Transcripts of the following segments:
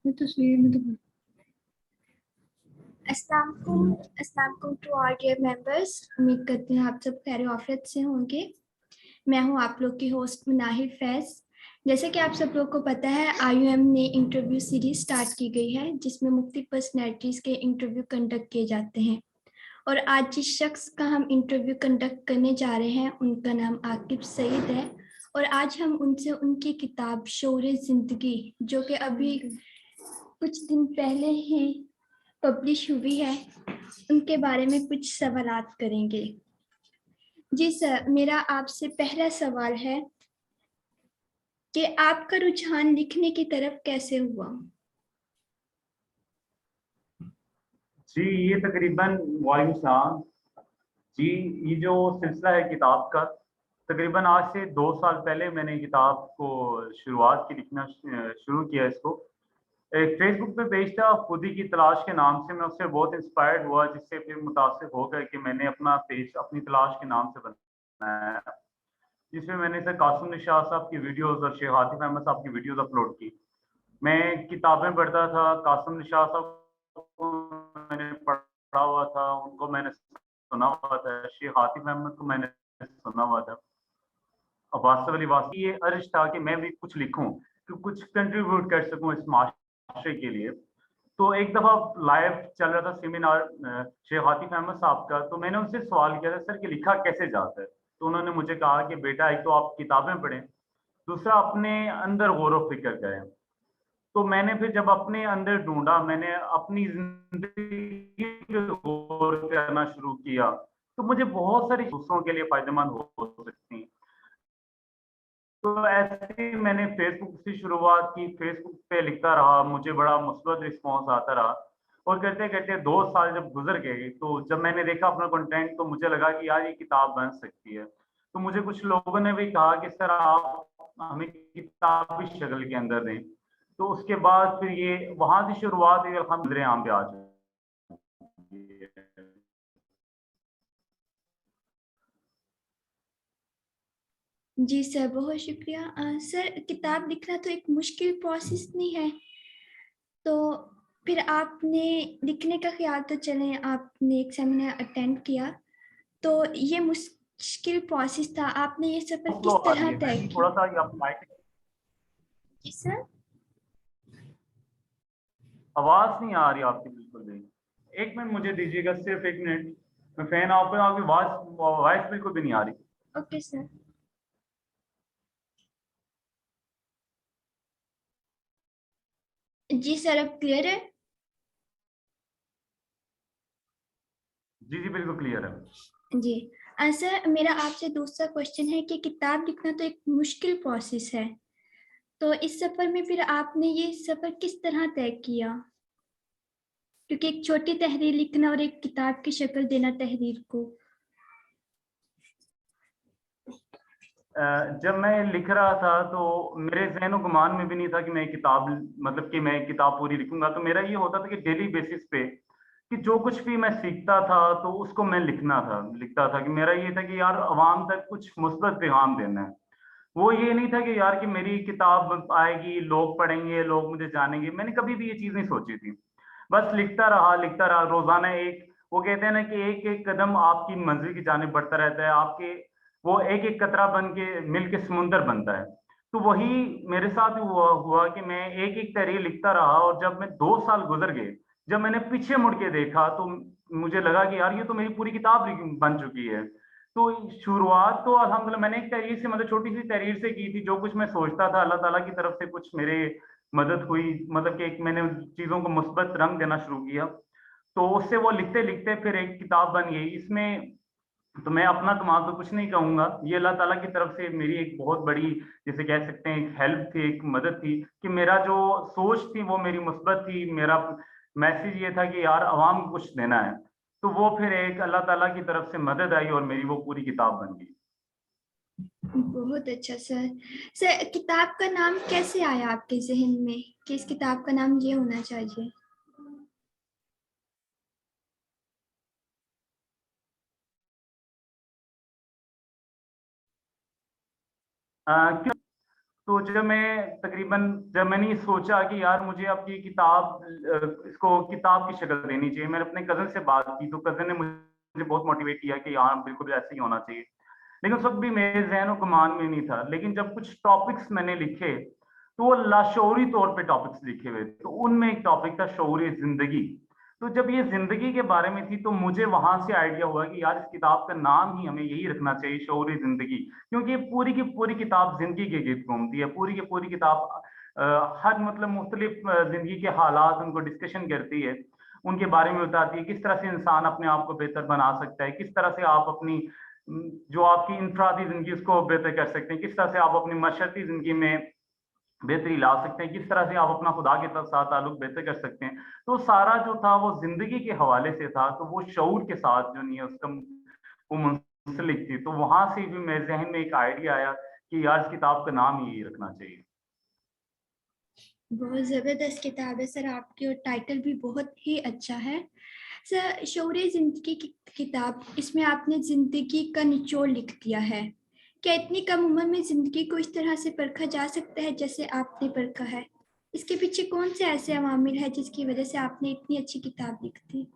मैं तस्वीर में तो अस्सलाम वालेकुम टू ऑल डियर मेंबर्स। उम्मीद करती हूँ आप सब खैर आफियत से होंगे। मैं हूँ आप लोग की होस्ट मुनाहिर फैज। जैसे कि आप सब लोग को पता है, आईयूएम ने इंटरव्यू सीरीज स्टार्ट की गई है जिसमें मुख्तलिफ पर्सनैलिटीज़ के इंटरव्यू कंडक्ट किए जाते हैं। और आज जिस शख्स का हम इंटरव्यू कंडक्ट करने जा रहे हैं उनका नाम आकिब सईद है। और आज हम उनसे उनकी किताब शोरे ज़िंदगी, जो कि अभी कुछ दिन पहले ही पब्लिश हुई है, उनके बारे में कुछ सवालात करेंगे। जी सर, मेरा आपसे पहला सवाल है कि आपका रुझान लिखने की तरफ कैसे हुआ? जी ये तकरीबन वालेकुम सलाम जी। ये जो सिलसिला है किताब का, तकरीबन आज से 2 साल पहले मैंने किताब को शुरुआत की, लिखना शुरू किया इसको। एक फेसबुक पे पेज था खुदी की तलाश के नाम से, मैं उससे बहुत इंस्पायर्ड हुआ, जिससे फिर मुतासिर होकर कि मैंने अपना पेज अपनी तलाश के नाम से बनाया, जिसमें मैंने सर कासिम निशाह साहब की वीडियोस और शेख आतिफ अहमद साहब की वीडियोस अपलोड की। मैं किताबें पढ़ता था, कासिम निशाह साहब को मैंने पढ़ा हुआ था, उनको मैंने सुना हुआ था, शेख आतिफ अहमद को मैंने सुना हुआ था। वास्तव अली वासी, ये अर्ज था कि मैं भी कुछ लिखूं, कि कुछ कंट्रीब्यूट कर सकूं इस माशरे के लिए। तो एक दफा लाइव चल रहा था सेमिनार शेख आतिफ अहमद साहब का, तो मैंने उनसे सवाल किया था, सर कि लिखा कैसे जाता है? तो उन्होंने मुझे कहा कि बेटा, एक तो आप किताबें पढ़ें, दूसरा अपने अंदर गौर व फिक्र करें। तो मैंने फिर जब अपने अंदर ढूंढा, मैंने अपनी जिंदगी पे गौर करना शुरू किया, तो मुझे बहुत सारी दूसरों के लिए फायदेमंद हो सकती हैं। तो ऐसे ही मैंने फेसबुक से शुरुआत की, फेसबुक पे लिखता रहा, मुझे बड़ा मुस्बत रिस्पॉन्स आता रहा। और करते करते 2 साल जब गुजर गए, तो जब मैंने देखा अपना कंटेंट, तो मुझे लगा कि यार ये किताब बन सकती है। तो मुझे कुछ लोगों ने भी कहा कि सर आप हमें किताबी शक्ल के अंदर दें। तो उसके बाद फिर ये वहां से शुरुआत हुई, अल्हम्दुलिल्लाह यहाँ पे आ चुकी है। जी सर, बहुत शुक्रिया। सर, किताब लिखना तो एक मुश्किल प्रोसेस नहीं है, तो फिर आपने लिखने का ख्याल, तो चलें आपने एक सेमिनार अटेंड किया, तो ये मुश्किल प्रोसेस था, आपने ये सफर फ्लो किस आ रही तरह है तय मैम, की? थोड़ा सा ये आप माइक, जी सर। आवाज नहीं आ रही आपकी बिल्कुल भी। एक मिनट मुझे दीजिएगा, सिर्फ एक मिनट। मैं फैन ऑफ पे, आपकी वॉइस वॉइस बिल्कुल भी नहीं आ रही। Okay sir. जी सर, अब क्लियर है? जी जी बिल्कुल क्लियर है। जी। सर, मेरा आपसे दूसरा क्वेश्चन है कि किताब लिखना तो एक मुश्किल प्रोसेस है, तो इस सफर में फिर आपने ये सफर किस तरह तय किया? क्योंकि एक छोटी तहरीर लिखना और एक किताब की शक्ल देना तहरीर को। जब मैं लिख रहा था, तो मेरे ज़हन गुमान में भी नहीं था कि मैं किताब, मतलब कि मैं किताब पूरी लिखूंगा। तो मेरा ये होता था कि डेली बेसिस पे, कि जो कुछ भी मैं सीखता था तो उसको मैं लिखता था, कि मेरा ये था कि यार अवाम तक कुछ मुस्बत पैगाम देना है। वो ये नहीं था कि यार कि मेरी किताब आएगी, लोग पढ़ेंगे, लोग मुझे जानेंगे। मैंने कभी भी ये चीज़ नहीं सोची थी। बस लिखता रहा रोजाना। एक वो कहते हैं ना कि एक एक कदम आपकी मंजिल की जाने बढ़ता रहता है, आपके वो एक एक कतरा बन के मिल के समुंदर बनता है। तो वही मेरे साथ हुआ कि मैं एक एक तहरीर लिखता रहा, और जब मैं 2 साल गुजर गए, जब मैंने पीछे मुड़ के देखा, तो मुझे लगा कि यार ये तो मेरी पूरी किताब बन चुकी है। तो शुरुआत तो अल्हम्दुलिल्लाह मैंने एक तहरीर से, मतलब छोटी सी तहरीर से की थी। जो कुछ मैं सोचता था, अल्लाह ताला की तरफ से कुछ मेरे मदद हुई, मतलब कि एक मैंने चीजों को मुस्बत रंग देना शुरू किया। तो उससे वो लिखते लिखते फिर एक किताब बन गई। इसमें तो मैं अपना कमाल तो कुछ नहीं कहूंगा, ये अल्लाह ताला की तरफ से मेरी एक बहुत बड़ी, जिसे कह सकते हैं, एक हेल्प थी, एक मदद थी, कि मेरा जो सोच थी वो मेरी मुस्बत थी। मेरा मैसेज ये था कि यार अवाम को कुछ देना है। तो वो फिर एक अल्लाह ताला की तरफ से मदद आई, और मेरी वो पूरी किताब बन गई। बहुत अच्छा सर। सर, किताब का नाम कैसे आया आपके जहन में कि इस किताब का नाम ये होना चाहिए? क्यों? तो जब मैंने ये सोचा कि यार मुझे अब ये इसको किताब की शक्ल देनी चाहिए, मैंने अपने कज़न से बात की, तो कज़न ने मुझे बहुत मोटिवेट किया कि हाँ, बिल्कुल ऐसे ही होना चाहिए। लेकिन उस वक़्त भी मेरे ज़हन और गुमान में नहीं था। लेकिन जब कुछ टॉपिक्स मैंने लिखे, तो वो लाशऊरी तौर पे टॉपिक्स लिखे हुए थे। तो उनमें एक टॉपिक था शऊर ज़िंदगी। तो जब ये ज़िंदगी के बारे में थी, तो मुझे वहाँ से आइडिया हुआ कि यार इस किताब का नाम ही हमें यही रखना चाहिए, शऊर ज़िंदगी। क्योंकि ये पूरी की पूरी किताब ज़िंदगी के गिर्द घूमती है। पूरी की पूरी किताब हर मतलब मुख्तलिफ ज़िंदगी के हालात उनको डिस्कशन करती है। उनके बारे में बताती है, किस तरह से इंसान अपने आप को बेहतर बना सकता है, किस तरह से आप अपनी जो आपकी इनफरादी ज़िंदगी उसको बेहतर कर सकते हैं, किस तरह से आप अपनी मशरती ज़िंदगी में बेहतरी ला सकते हैं, किस तरह से आप अपना खुदा के साथ ताल्लुक बेहतर कर सकते हैं। तो सारा जो था वो ज़िंदगी के हवाले से था, तो वो शऊर के साथ जो नहीं है उसका वो मुंसलिक थी। तो वहाँ से भी मेरे ज़हन में एक आइडिया आया कि यार इस किताब का नाम ही यही रखना चाहिए। बहुत ज़बरदस्त किताब है सर आपकी, और टाइटल भी बहुत ही अच्छा है। सर, शऊर ज़िंदगी की किताब, इसमें आपने ज़िंदगी का निचोड़ लिख दिया है। क्या इतनी कम उम्र में ज़िंदगी को इस तरह से परखा जा सकता है जैसे आपने परखा है? इसके पीछे कौन से ऐसे अवामिल है जिसकी वजह से आपने इतनी अच्छी किताब लिख दी?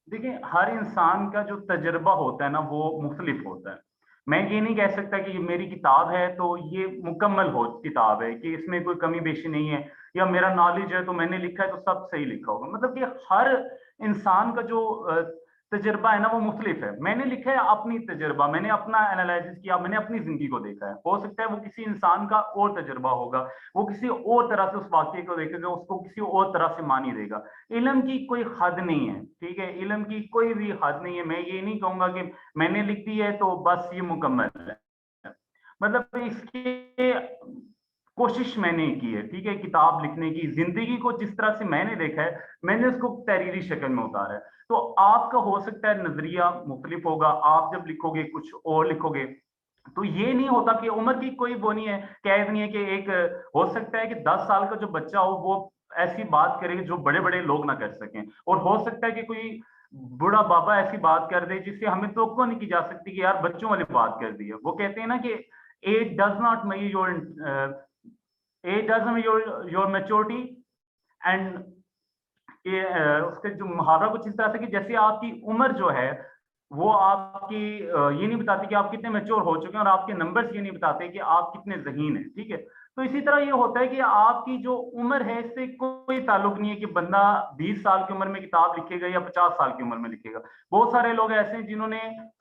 देखिए, हर इंसान का जो तजुर्बा होता है ना, वो मुख्तलिफ होता है। मैं ये नहीं कह सकता कि ये मेरी किताब है तो ये मुकम्मल हो किताब है, कि इसमें कोई कमी पेशी नहीं है, या मेरा नॉलेज है तो मैंने लिखा है तो सब सही लिखा होगा। मतलब कि हर इंसान का जो तजुर्बा है ना, वो मुख्तलिफ है। मैंने लिखा है अपनी तजुर्बा, मैंने अपना एनालिसिस किया, मैंने अपनी ज़िंदगी को देखा है। हो सकता है वो किसी इंसान का और तजुर्बा होगा, वो किसी और तरह से उस वाक़ये को देखेगा, उसको किसी और तरह से मानी देगा। इल्म की कोई हद नहीं है, ठीक है? इल्म की कोई भी हद नहीं है। मैं ये नहीं कहूँगा कि मैंने लिख दी है तो बस ये मुकम्मल है। मतलब इसकी कोशिश मैंने की है, ठीक है? किताब लिखने की, ज़िंदगी को जिस तरह से मैंने देखा है, मैंने उसको तहरीरी शक्ल में उतारा है। तो आपका हो सकता है नज़रिया मुख्तलिफ होगा, आप जब लिखोगे कुछ और लिखोगे। तो ये नहीं होता कि उम्र की कोई वो नहीं है, कैद नहीं है कि एक हो सकता है कि 10 साल का जो बच्चा हो वो ऐसी बात करे जो बड़े-बड़े लोग ना कर सकें, और हो सकता है कि कोई बूढ़ा बाबा ऐसी बात कर दे जिससे हमें तवक्को नहीं की जा सकती कि यार बच्चों वाली बात कर दी है। वो कहते हैं ना कि age does not measure age doesn't measure your maturity, and ये उसका जो मुहावरा कुछ इस तरह से कि जैसे आपकी उम्र जो है, वो आपकी ये नहीं बताती कि आप कितने मैच्योर हो चुके हैं, और आपके नंबर्स ये नहीं बताते कि आप कितने ज़हीन हैं, ठीक है? तो इसी तरह ये होता है कि आपकी जो उम्र है, इससे कोई ताल्लुक नहीं है कि बंदा 20 साल की उम्र में किताब लिखेगा या 50 साल की उम्र में लिखेगा। बहुत सारे लोग ऐसे हैं जिन्होंने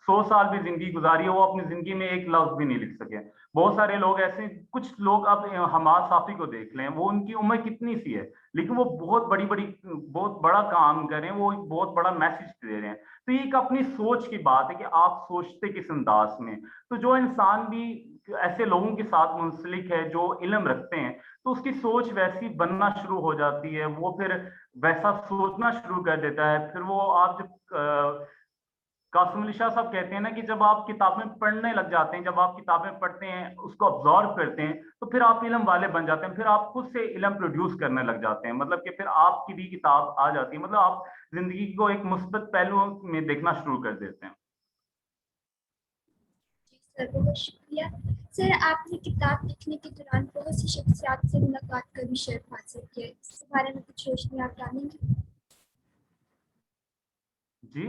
100 साल भी ज़िंदगी गुज़ारी है, वो अपनी ज़िंदगी में एक लफ्ज़ भी नहीं लिख सके। बहुत सारे लोग ऐसे हैं, कुछ लोग अब हमाद साफ़ी को देख लें, वो उनकी उम्र कितनी सी है, लेकिन वो बहुत बड़ा काम कर रहे हैं, वो एक बहुत बड़ा मैसेज दे रहे हैं। तो ये एक अपनी सोच की बात है कि आप सोचते किस अंदाज में। तो जो इंसान भी ऐसे लोगों के साथ मुंसलिक है जो इल्म रखते हैं, तो उसकी सोच वैसी बनना शुरू हो जाती है, वो फिर वैसा सोचना शुरू कर देता है। फिर वो आप जब कासिम अली शाह साहब कहते हैं ना कि जब आप किताबें पढ़ने लग जाते हैं, जब आप किताबें पढ़ते हैं, उसको ऑब्जॉर्व करते हैं, तो फिर आप इल्म वाले बन जाते हैं, फिर आप खुद से इल्म प्रोड्यूस करने लग जाते हैं। मतलब कि फिर आपकी भी किताब आ जाती है, मतलब आप ज़िंदगी को एक मुस्बत पहलुओं में देखना शुरू कर देते हैं। सर, बहुत शुक्रिया। सर, आपने किताब लिखने के दौरान बहुत सी शख्सियात से मुलाकात कर भी शर्फ हासिल किया है। इसके बारे में कुछ रोशनी आप डालेंगे? जी?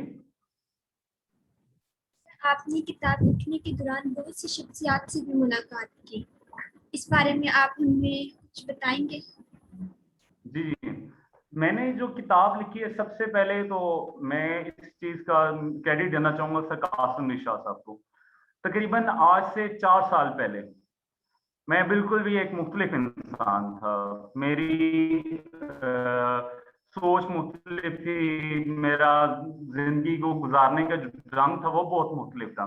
आपने किताब लिखने के दौरान बहुत सी शख्सियात से भी मुलाकात की। इस बारे में आप हमें कुछ बताएंगे? जी, मैंने जो किताब लिखी है, सबसे पहले तो मैं इस चीज़ का क्रेडिट देना चाहूँगा सर कासिम अली शाह साहब को। तकरीबन आज से 4 साल पहले मैं बिल्कुल भी एक मुख्तलिफ इंसान था। मेरी सोच मुख्तलिफ थी, मेरा ज़िंदगी को गुज़ारने का जो ढंग था वो बहुत मुख्तलिफ था।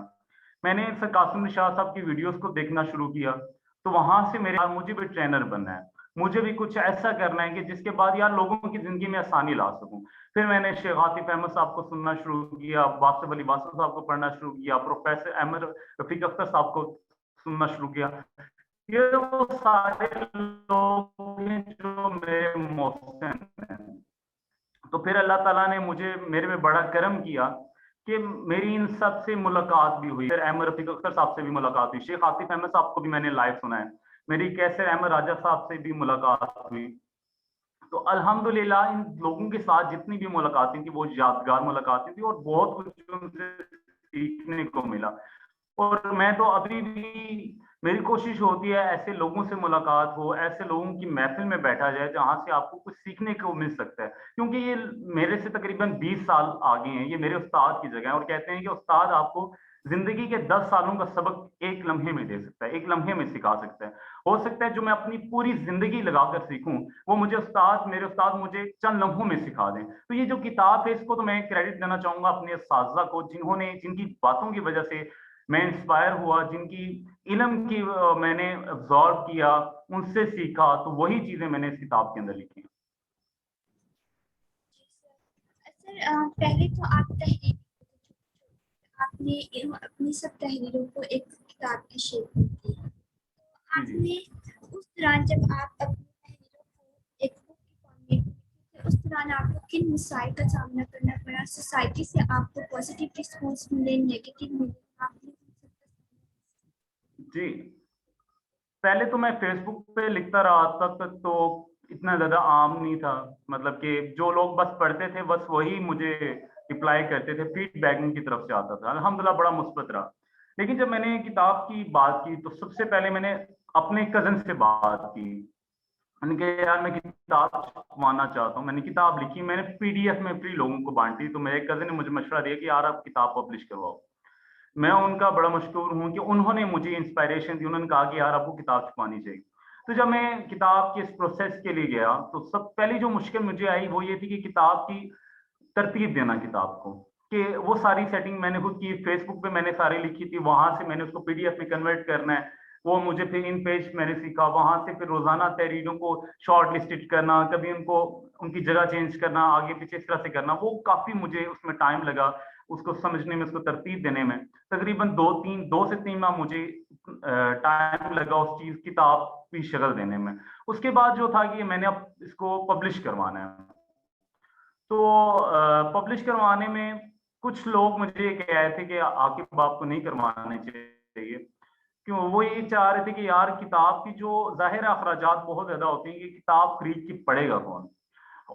मैंने सर कासिम शाह साहब की वीडियोज़ को देखना शुरू किया, तो वहाँ से मेरे मुझे भी ट्रेनर बनना है। मुझे भी कुछ ऐसा करना है कि जिसके बाद यार लोगों की ज़िंदगी में आसानी ला सकूँ। फिर मैंने शेख आतिफ अहमद साहब को सुनना शुरू किया, वासिफ अली वासफ साहब को पढ़ना शुरू किया, प्रोफ़ेसर अहमद रफ़ीक अख्तर साहब को सुनना शुरू किया। ये वो सारे लोग हैं जो मेरे मोहसिन हैं। तो फिर अल्लाह ताला ने मुझे मेरे में बड़ा करम किया कि मेरी इन सब से मुलाकात भी हुई, फिर अहमद रफीक अख्तर साहब से भी मुलाकात हुई, शेख आसिफ अहमद साहब को भी मैंने लाइव सुना है, मेरी कैसर अहमद राजा साहब से भी मुलाकात हुई। तो अल्हम्दुलिल्लाह इन लोगों के साथ जितनी भी मुलाकातें थी वो यादगार मुलाकातें थी और बहुत कुछ उनसे सीखने को मिला। और मैं तो अभी भी मेरी कोशिश होती है ऐसे लोगों से मुलाकात हो, ऐसे लोगों की महफिल में बैठा जाए जहाँ से आपको कुछ सीखने को मिल सकता है, क्योंकि ये मेरे से तकरीबन 20 साल आगे हैं, ये मेरे उस्ताद की जगह है और कहते हैं कि उस्ताद आपको जिंदगी के 10 सालों का सबक एक लम्हे में दे सकता है, एक लम्हे में सिखा सकता है। हो सकता है जो मैं अपनी पूरी जिंदगी लगाकर सीखूं वो मेरे उस्ताद मुझे चंद लम्हों में सिखा दें। तो ये जो किताब है इसको तो मैं क्रेडिट देना चाहूंगा अपने असातिज़ा को, जिन्होंने जिनकी बातों की वजह से मैं इंस्पायर हुआ, जिनकी इल्म की मैंने अब्सॉर्ब किया, उनसे सीखा, तो वही चीजें मैंने इस किताब के अंदर लिखी। सर पहले तो आप तहरीर आपने अपनी सब तहरीरों को एक किताब की शेप में दी, तो आपने उस दौरान जब आप अपनी तहरीरों को एक बुक की फॉर्म में लिखी, उस दौरान आपको किन मसाइल का सामना करना पड़ा, सोसाइटी से आपको पॉजिटिव रिस्पॉन्स मिले, नेगेटिव मिले, आपने जी, पहले तो मैं फेसबुक पे लिखता रहा, तब तक तो इतना ज्यादा आम नहीं था, मतलब कि जो लोग बस पढ़ते थे बस वही मुझे रिप्लाई करते थे, फीडबैक उनकी तरफ से आता था, अल्हम्दुलिल्लाह बड़ा मुस्बत रहा। लेकिन जब मैंने किताब की बात की तो सबसे पहले मैंने अपने कजन से बात की, मैंने कहा यार मैं किताब छपवाना चाहता हूँ, मैंने किताब लिखी, मैंने पीडीएफ में फ्री लोगों को बांटी, तो मेरे कजन ने मुझे मशवरा दिया कि यार आप किताब पब्लिश करवाओ। मैं उनका बड़ा मशकूर हूँ कि उन्होंने मुझे इंस्पायरेशन दी, उन्होंने कहा कि यार आपको किताब छपवानी चाहिए। तो जब मैं किताब के इस प्रोसेस के लिए गया तो सब पहली जो मुश्किल मुझे आई वो ये थी कि किताब की तरतीब देना किताब को, कि वो सारी सेटिंग मैंने खुद की, फेसबुक पे मैंने सारी लिखी थी, वहां से मैंने उसको पीडीएफ में कन्वर्ट करना है, वो मुझे फिर इन पेज मैंने सीखा, वहां से फिर रोजाना तहरीरों को शॉर्ट लिस्टेड करना, कभी उनको उनकी जगह चेंज करना, आगे पीछे इस तरह से करना, वो काफी मुझे उसमें टाइम लगा, उसको समझने में, उसको तरतीब देने में तकरीबन 2 से 3 माह मुझे टाइम लगा उस चीज किताब की शक्ल देने में। उसके बाद जो था कि मैंने अब इसको पब्लिश करवाना है, तो पब्लिश करवाने में कुछ लोग मुझे ये कह रहे थे कि आकिब आपको नहीं करवाने चाहिए, क्यों, वो ये चाह रहे थे कि यार किताब की जो ज़ाहिर अखराजात बहुत ज्यादा होते हैं कि किताब खरीद के पढ़ेगा कौन।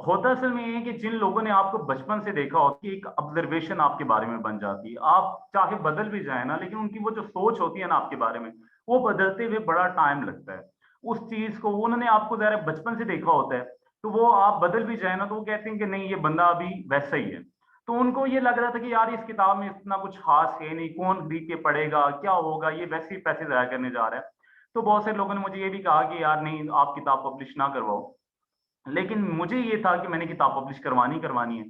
होता असल में ये है कि जिन लोगों ने आपको बचपन से देखा होती है, एक ऑब्जर्वेशन आपके बारे में बन जाती है, आप चाहे बदल भी जाए ना, लेकिन उनकी वो जो सोच होती है ना आपके बारे में, वो बदलते हुए बड़ा टाइम लगता है। उस चीज को उन्होंने आपको जरा बचपन से देखा होता है, तो वो आप बदल भी जाए ना तो वो कहते हैं कि नहीं ये बंदा अभी वैसा ही है। तो उनको ये लग रहा था कि यार इस किताब में इतना कुछ खास है नहीं, कौन खरीद के पढ़ेगा, क्या होगा, ये वैसे ही पैसे जाया करने जा रहा है। तो बहुत से लोगों ने मुझे ये भी कहा कि यार नहीं आप किताब पब्लिश ना करवाओ, लेकिन मुझे ये था कि मैंने किताब पब्लिश करवानी करवानी है,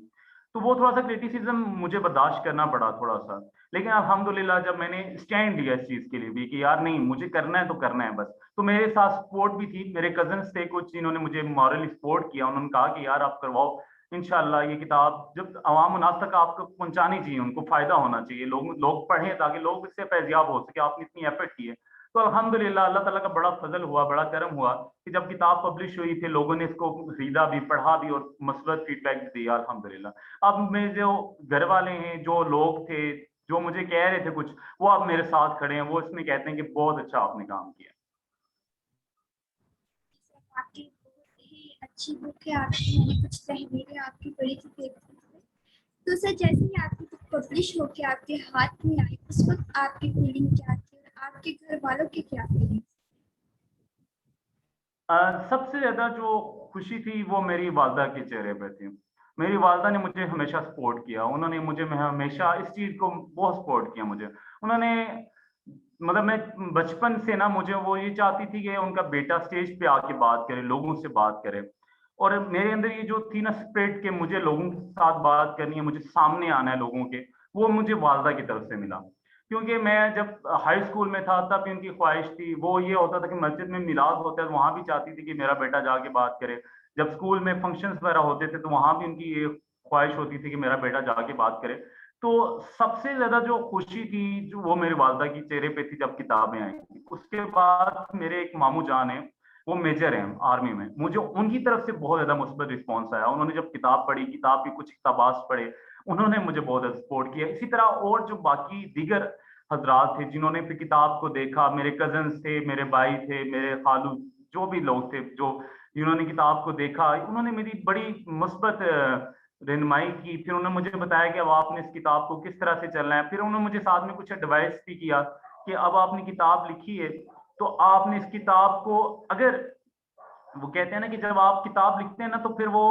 तो वो थोड़ा सा क्रिटिसिज्म मुझे बर्दाश्त करना पड़ा थोड़ा सा। लेकिन अल्हम्दुलिल्लाह जब मैंने स्टैंड लिया इस चीज के लिए भी कि यार नहीं मुझे करना है तो करना है बस, तो मेरे साथ सपोर्ट भी थी, मेरे कजन्स थे कुछ जिन्होंने मुझे मॉरली सपोर्ट किया, उन्होंने कहा कि यार आप करवाओ, इंशाल्लाह ये किताब जब अवाम उन्नास तक आपको पहुंचानी चाहिए, उनको फायदा होना चाहिए, लोग लोग पढ़ें ताकि लोग इससे फैजियाब हो सके, आपने इतनी एफर्ट की है। तो अल्हम्दुलिल्लाह अल्लाह ताला का बड़ा फजल हुआ, बड़ा करम हुआ कि जब किताब पब्लिश हुई थी लोगों ने इसको खरीदा भी, पढ़ा भी और मसबत फीडबैक भी दिया अल्हम्दुलिल्लाह। अब मेरे जो घर वाले हैं, जो लोग थे जो मुझे कह रहे थे कुछ, वो अब मेरे साथ खड़े हैं, वो इसमें कहते हैं कि बहुत अच्छा आपने काम किया। आपकी बहुत ही अच्छी बुक है, आपकी मैंने कुछ तहरीरें आपकी पढ़ी थी फेसबुक पे। तो सर जैसे ही आपकी बुक पब्लिश होके आपके हाथ में आई, उस वक्त आपकी फीलिंग क्या थी और आपके घर वालों की क्या फीलिंग? सबसे ज्यादा जो खुशी थी वो मेरी वालदा के चेहरे पे थी। मेरी वालदा ने मुझे हमेशा सपोर्ट किया, उन्होंने मुझे हमेशा इस चीज को बहुत सपोर्ट किया मुझे। उन्होंने मतलब मैं बचपन से ना, मुझे वो ये चाहती थी कि उनका बेटा स्टेज पे आके बात करे, लोगों से बात करे, और मेरे अंदर ये जो थी ना स्पिरिट के मुझे लोगों के साथ बात करनी है, मुझे सामने आना है लोगों के, वो मुझे वालदा की तरफ से मिला। क्योंकि मैं जब हाई स्कूल में था तब इनकी ख्वाहिश थी, वो ये होता था कि मस्जिद में मिलाद होता है वहां भी चाहती थी कि मेरा बेटा जाके बात करे, जब स्कूल में फंक्शंस वगैरह होते थे तो वहां भी उनकी ये ख्वाहिश होती थी कि मेरा बेटा जाके बात करे। तो सबसे ज्यादा जो खुशी थी जो वो मेरे वालदा की चेहरे पे थी जब किताबें आई थी। उसके बाद मेरे एक मामू जान है, वो मेजर हैं आर्मी में। मुझे उनकी तरफ से बहुत ज्यादा मुस्बत रिस्पॉन्स आया। उन्होंने जब किताब पढ़ी, किताब की कुछ इक़्तिबास पढ़े, उन्होंने मुझे बहुत ज्यादा सपोर्ट किया। इसी तरह और जो बाकी दीगर हजरात थे जिन्होंने फिर किताब को देखा, मेरे कजन्स थे, मेरे भाई थे, मेरे खालू, जो भी लोग थे जो जिन्होंने किताब को देखा, उन्होंने मेरी बड़ी मुस्बत रहनुमाई की। फिर उन्होंने मुझे बताया कि अब आपने इस किताब को किस तरह से चलना है। फिर उन्होंने मुझे साथ में कुछ एडवाइस भी किया कि अब आपने किताब लिखी है तो आपने इस किताब को, अगर वो कहते हैं ना कि जब आप किताब लिखते हैं ना तो फिर वो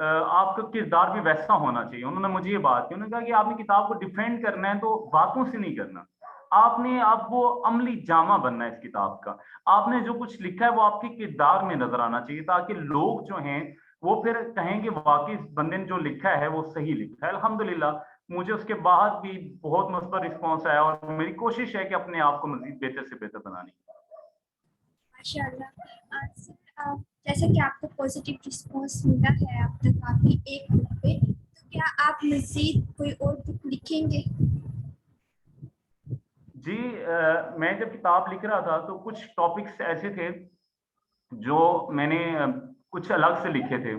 आपका किरदार भी वैसा होना चाहिए। उन्होंने मुझे ये बात की, उन्होंने कहा कि आपने किताब को डिफेंड करना है तो बातों से नहीं करना, आपने अब वो अमली जामा बनना है इस किताब का। आपने जो कुछ लिखा है वो आपके किरदार में नजर आना चाहिए, ताकि लोग जो हैं वो फिर कहेंगे वाकई इस बंदे ने जो लिखा है वो सही लिखा है। अल्हम्दुलिल्लाह मुझे उसके बाद भी बहुत मुस्बत रिस्पॉन्स आया और मेरी कोशिश है कि अपने आप को मजीद बेहतर से बेहतर बनाने की। माशाल्लाह। सर, जैसे कि आपको पॉजिटिव रिस्पॉन्स मिला है अब तक आपकी एक बुक पे, तो क्या आप मज़ीद कोई और बुक लिखेंगे? जी, मैं जब किताब लिख रहा था तो कुछ टॉपिक्स ऐसे थे जो मैंने कुछ अलग से लिखे थे।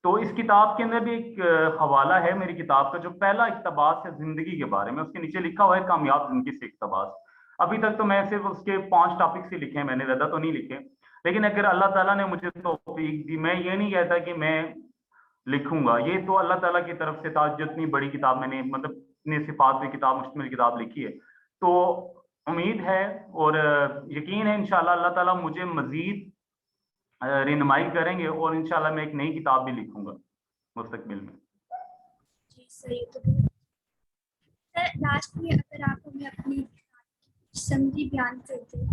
तो इस किताब के अंदर भी एक हवाला है मेरी किताब का, जो पहला इक़्तिबास है जिंदगी के बारे में, उसके नीचे लिखा हुआ है कामयाब जिंदगी से इक़्तिबास। अभी तक तो मैं सिर्फ उसके 5 टॉपिक्स ही लिखे हैं, मैंने ज़्यादा तो नहीं लिखे। लेकिन अगर अल्लाह ताला ने मुझे तौफीक दी, मैं ये नहीं कहता कि मैं लिखूंगा, ये तो अल्लाह ताला की तरफ से था। जितनी बड़ी किताब मैंने, मतलब इतनी सिफात की किताब, मुश्तमिल किताब लिखी है, तो उम्मीद है और यकीन है इंशाल्लाह अल्लाह ताला मुझे मजीद रहनुमाई करेंगे और इंशाल्लाह मैं एक नई किताब भी लिखूंगा मुस्तकबिल में। जी सही। तो सर लास्ट में अगर आप हमें अपनी समरी बयान कर दें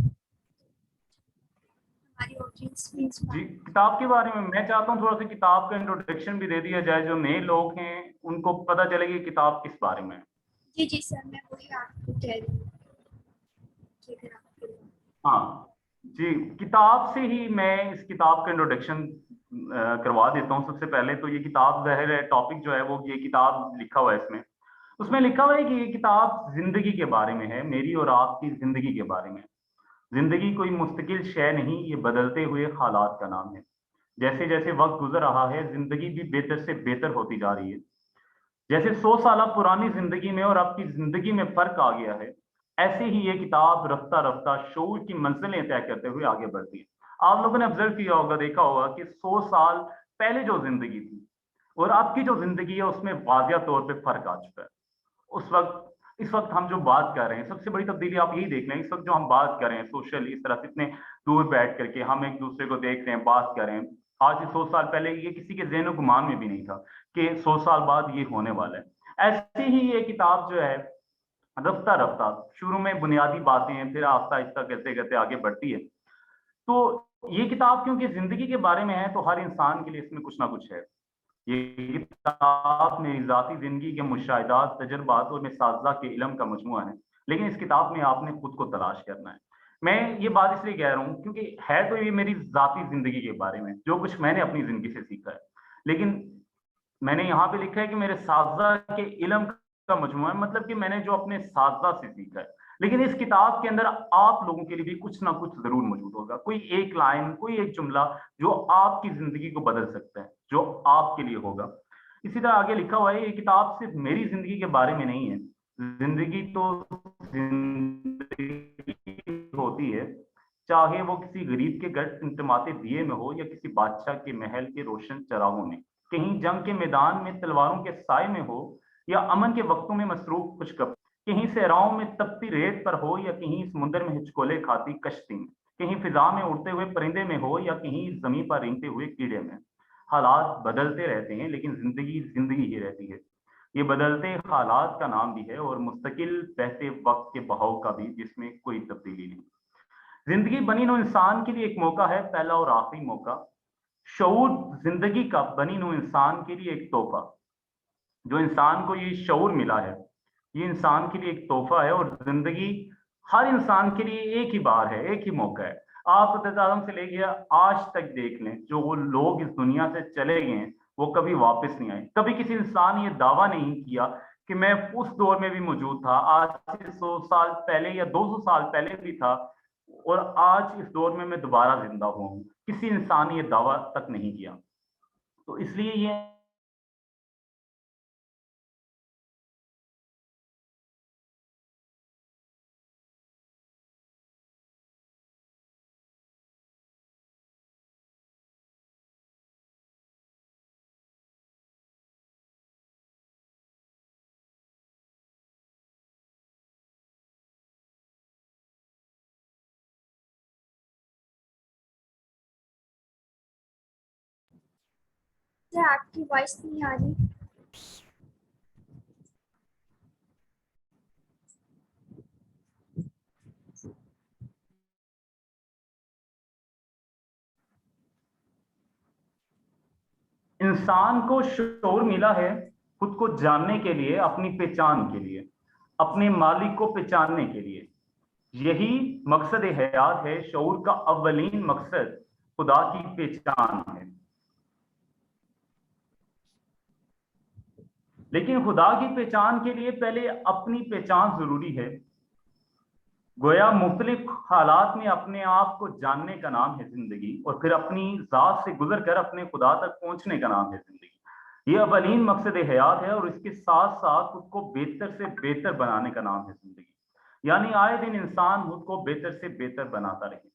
हमारी ऑडियंस में। जी, किताब के बारे में मैं चाहता हूँ थोड़ा सा किताब का इंट्रोडक्शन भी दे दिया जाए, जो नए लोग हैं उनको पता चले कि किताब किस बारे में है। जी जी सर, मैं वही आपको कह रही हूँ। हाँ जी, किताब से ही मैं इस किताब का इंट्रोडक्शन करवा देता हूँ। सबसे पहले तो ये किताब, ज़ाहिर है टॉपिक जो है वो ये किताब लिखा हुआ है इसमें, उसमें लिखा हुआ है कि ये किताब जिंदगी के बारे में है, मेरी और आपकी जिंदगी के बारे में। जिंदगी कोई मुस्तकिल शय नहीं, ये बदलते हुए हालात का नाम है। जैसे जैसे वक्त गुजर रहा है जिंदगी भी बेहतर से बेहतर होती जा रही है। जैसे 100 साल पुरानी जिंदगी में और आपकी जिंदगी में फर्क आ गया है, ऐसे ही ये किताब रफ्ता रफ्ता शऊर की मंजिलें तय करते हुए आगे बढ़ती है। आप लोगों ने ऑब्जर्व किया होगा, देखा होगा कि 100 साल पहले जो जिंदगी थी और आपकी जो जिंदगी है उसमें वाजिया तौर पे फर्क आ चुका है। उस वक्त, इस वक्त हम जो बात कर रहे हैं, सबसे बड़ी तब्दीली आप यही देख लें, इस वक्त जो हम बात कर रहे हैं सोशल, इस तरह से इतने दूर बैठ करके हम एक दूसरे को देख रहे हैं, बात कर रहे हैं। आज से 100 साल पहले ये किसी के ज़हन गुमान में भी नहीं था कि 100 साल बाद ये होने वाला है। ऐसे ही ये किताब जो है रफ्ता रफ्ता शुरू में बुनियादी बातें हैं, फिर आहिस्ता आहिस्ता करते करते आगे बढ़ती है। तो ये किताब क्योंकि जिंदगी के बारे में है तो हर इंसान के लिए इसमें कुछ ना कुछ है। ये किताब मेरी ज़ाती ज़िंदगी के मुशाहिदात, तजुर्बात और मेसाजा के इल्म का मजमूआ है। लेकिन इस किताब में आपने खुद को तलाश करना है। मैं ये बात इसलिए कह रहा हूँ क्योंकि है तो ये मेरी ज़ाती ज़िंदगी के बारे में, जो कुछ मैंने अपनी ज़िंदगी से सीखा है। लेकिन मैंने यहाँ पे लिखा है कि मेरे साजा के इल्म का मजमूआ है, मतलब कि मैंने जो अपने साजा से सीखा है। लेकिन इस किताब के अंदर आप लोगों के लिए भी कुछ ना कुछ जरूर मौजूद होगा, कोई एक लाइन, कोई एक जुमला जो आपकी जिंदगी को बदल सकता है, जो आपके लिए होगा। इसी तरह आगे लिखा हुआ है ये किताब सिर्फ मेरी जिंदगी के बारे में नहीं है। जिंदगी तो जिंदगी होती है, चाहे वो किसी गरीब के घर टिमटिमाते दिए में हो या किसी बादशाह के महल के रोशन चराहों में, कहीं जंग के मैदान में तलवारों के साय में हो या अमन के वक्तों में मसरूफ खुशखबरी, कहीं सहराओं में तपती रेत पर हो या कहीं समुद्र में हिचकोले खाती कश्ती में, कहीं फिजा में उड़ते हुए परिंदे में हो या कहीं जमीन पर रेंगते हुए कीड़े में। हालात बदलते रहते हैं लेकिन जिंदगी जिंदगी ही रहती है। ये बदलते हालात का नाम भी है और मुस्तकिल बहते वक्त के बहाव का भी, जिसमें कोई तब्दीली नहीं। जिंदगी बनी नो इंसान के लिए एक मौका है, पहला और आखिरी मौका। शऊर जिंदगी का बनी नो इंसान के लिए एक तोहफा। जो इंसान को ये शऊर मिला है, ये इंसान के लिए एक तोहफा है। और जिंदगी हर इंसान के लिए एक ही बार है, एक ही मौका है। आप हज़रत आदम से लेके आज तक देख लें, जो वो लोग इस दुनिया से चले गए हैं वो कभी वापस नहीं आए। कभी किसी इंसान ने ये दावा नहीं किया कि मैं उस दौर में भी मौजूद था, आज से 100 साल पहले या 200 साल पहले भी था, और आज इस दौर में मैं दोबारा जिंदा हुआ हूँ। किसी इंसान ने ये दावा तक नहीं किया। तो इसलिए ये सर आपकी वॉइस नहीं आ रही। इंसान को शऊर मिला है खुद को जानने के लिए, अपनी पहचान के लिए, अपने मालिक को पहचानने के लिए। यही मकसद हयात है। शऊर का अव्वलीन मकसद खुदा की पहचान है। लेकिन खुदा की पहचान के लिए पहले अपनी पहचान जरूरी है। गोया मुख्तलिफ हालात में अपने आप को जानने का नाम है जिंदगी, और फिर अपनी जात से गुजर कर अपने खुदा तक पहुंचने का नाम है जिंदगी। ये अवलीन मकसद हयात है, और इसके साथ साथ खुद को बेहतर से बेहतर बनाने का नाम है जिंदगी। यानी आए दिन इंसान खुद को बेहतर से बेहतर बनाता रहे।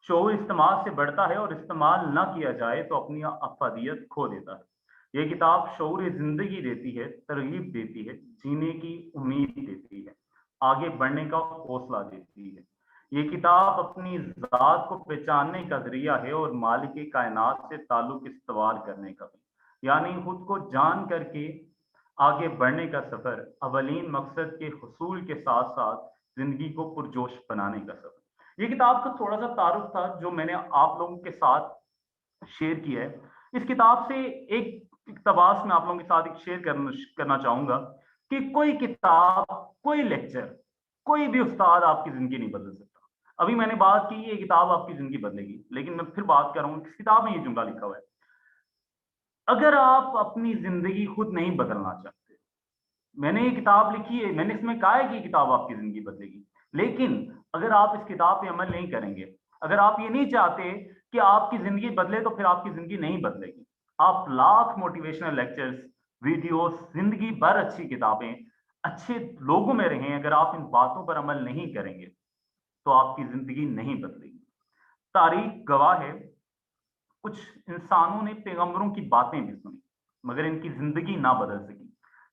शऊर इस्तेमाल से बढ़ता है, और इस्तेमाल ना किया जाए तो अपनी अफादियत खो देता है। ये किताब शऊर जिंदगी देती है, तरगीब देती है, जीने की उम्मीद देती है, आगे बढ़ने का हौसला देती है। ये किताब अपनी जात को पहचानने का जरिया है, और मालिक कायनात से ताल्लुक इस्तवार करने का भी। यानी खुद को जान करके आगे बढ़ने का सफर, अवलीन मकसद के हुसूल के साथ साथ जिंदगी को पुरजोश बनाने का सफर। ये किताब का थोड़ा सा तारुफ था जो मैंने आप लोगों के साथ शेयर किया है। इस किताब से एक इक़्तिबास मैं आप लोगों के साथ एक शेयर करना चाहूंगा कि कोई किताब, कोई लेक्चर, कोई भी उस्ताद आपकी जिंदगी नहीं बदल सकता। अभी मैंने बात की ये किताब आपकी जिंदगी बदलेगी, लेकिन मैं फिर बात कर रहा हूँ, इस किताब में ये जुमला लिखा हुआ है, अगर आप अपनी जिंदगी खुद नहीं बदलना चाहते, मैंने ये किताब लिखी है, मैंने इसमें कहा है कि ये किताब आपकी जिंदगी बदलेगी, लेकिन अगर आप इस किताब पे अमल नहीं करेंगे, अगर आप ये नहीं चाहते कि आपकी जिंदगी बदले, तो फिर आपकी जिंदगी नहीं बदलेगी। आप लाख मोटिवेशनल लेक्चर्स, वीडियोस, जिंदगी भर अच्छी किताबें, अच्छे लोगों में रहें, अगर आप इन बातों पर अमल नहीं करेंगे तो आपकी जिंदगी नहीं बदलेगी। तारीख गवाह है, कुछ इंसानों ने पैगंबरों की बातें भी सुनी मगर इनकी जिंदगी ना बदल सकी।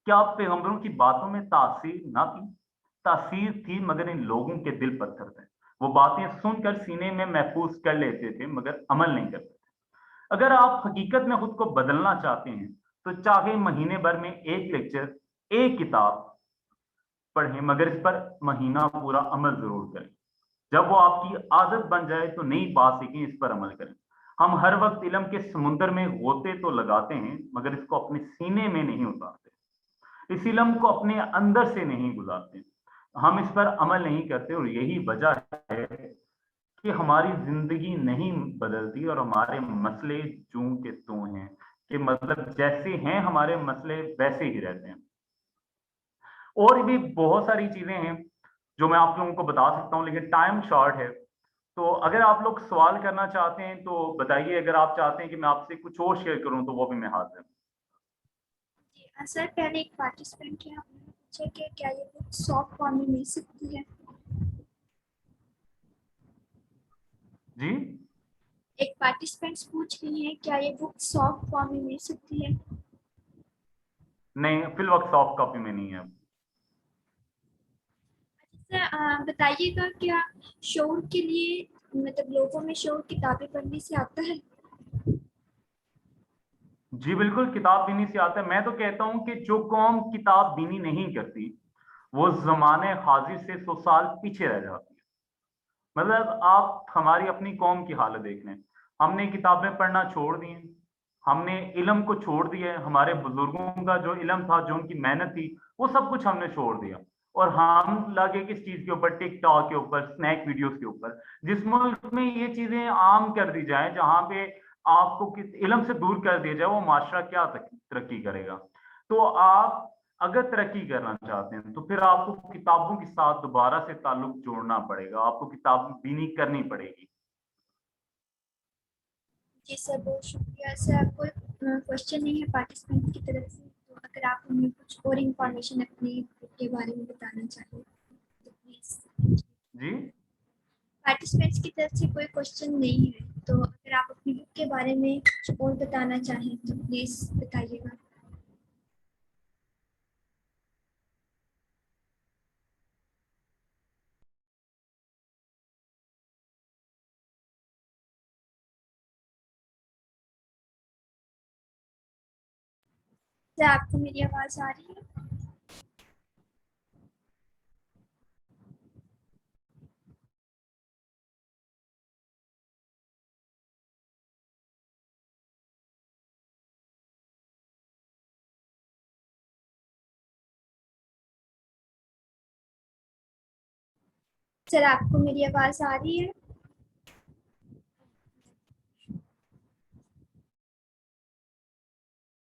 क्या आप पैगंबरों की बातों में तासीर ना थी? तासीर थी, मगर इन लोगों के दिल पत्थर थे। वो बातें सुनकर सीने में महफूज कर लेते थे मगर अमल नहीं करते थे। अगर आप हकीकत में खुद को बदलना चाहते हैं तो चाहे महीने भर में एक लेक्चर, एक किताब पढ़ें, मगर इस पर महीना पूरा अमल जरूर करें। जब वो आपकी आदत बन जाए तो नई बात सीखें, इस पर अमल करें। हम हर वक्त इल्म के समुद्र में गोते तो लगाते हैं मगर इसको अपने सीने में नहीं उतारते, इस इल्म को अपने अंदर से नहीं गुजारते, हम इस पर अमल नहीं करते। और यही वजह है कि हमारी जिंदगी नहीं बदलती और हमारे मसले जूं के त्यों हैं, कि मतलब जैसे हैं हमारे मसले वैसे ही रहते हैं। और भी बहुत सारी चीजें हैं जो मैं आप लोगों को बता सकता हूं, लेकिन टाइम शॉर्ट है। तो अगर आप लोग सवाल करना चाहते हैं तो बताइए, अगर आप चाहते हैं कि मैं आपसे कुछ और शेयर करूं तो वो भी मैं हाजिर हूं। सर पहले एक पार्टिसिपेंट है, हमने पूछा कि क्या ये बुक सॉफ्ट फॉर्म में मिल सकती है। जी, एक पार्टिसिपेंट्स पूछ रही है क्या ये बुक सॉफ्ट फॉर्म में मिल सकती है। नहीं, फिल वक्त सॉफ्ट कॉपी में नहीं है। सर बताइएगा क्या शऊर के लिए मतलब लोगों में शऊर किताबें पढ़ने से आता है। जी बिल्कुल, किताब बीनी से आता है। मैं तो कहता हूं कि जो कौम किताब बीनी नहीं करती वो जमाने हाजिर से 100 साल पीछे रह जाती है। मतलब आप हमारी अपनी कौम की हालत देख लें, हमने किताबें पढ़ना छोड़ दी हैं, हमने इल्म को छोड़ दिया है, हमारे बुजुर्गों का जो इल्म था, जो उनकी मेहनत थी, वो सब कुछ हमने छोड़ दिया। और हम लगे किस चीज के ऊपर? टिकटॉक के ऊपर, स्नैक वीडियोस के ऊपर। जिस मुल्क में ये चीजें आम कर दी जाए, जहां पे आपको किस इल्म से दूर कर दिया जाए, वो माशरा क्या तरक्की करेगा? तो आप अगर तरक्की करना चाहते हैं तो फिर आपको किताबों के साथ दोबारा से ताल्लुक जोड़ना पड़ेगा, आपको किताब बीनी करनी पड़ेगी। जी सर, बहुत शुक्रिया सर। आपको क्वेश्चन नहीं है पार्टिसिपेंट की तरफ से, तो अगर आप हमें कुछ और इंफॉर्मेशन अपने ग्रुप के बारे में बताना चाहें तो प्लीज। जी पार्टिसिपेंट्स की तरफ से कोई क्वेश्चन नहीं है, तो अगर आप अपनी बुक के बारे में कुछ और बताना चाहें तो प्लीज बताइएगा। सर, आपको मेरी आवाज आ रही है? सर, आपको मेरी आवाज आ रही है?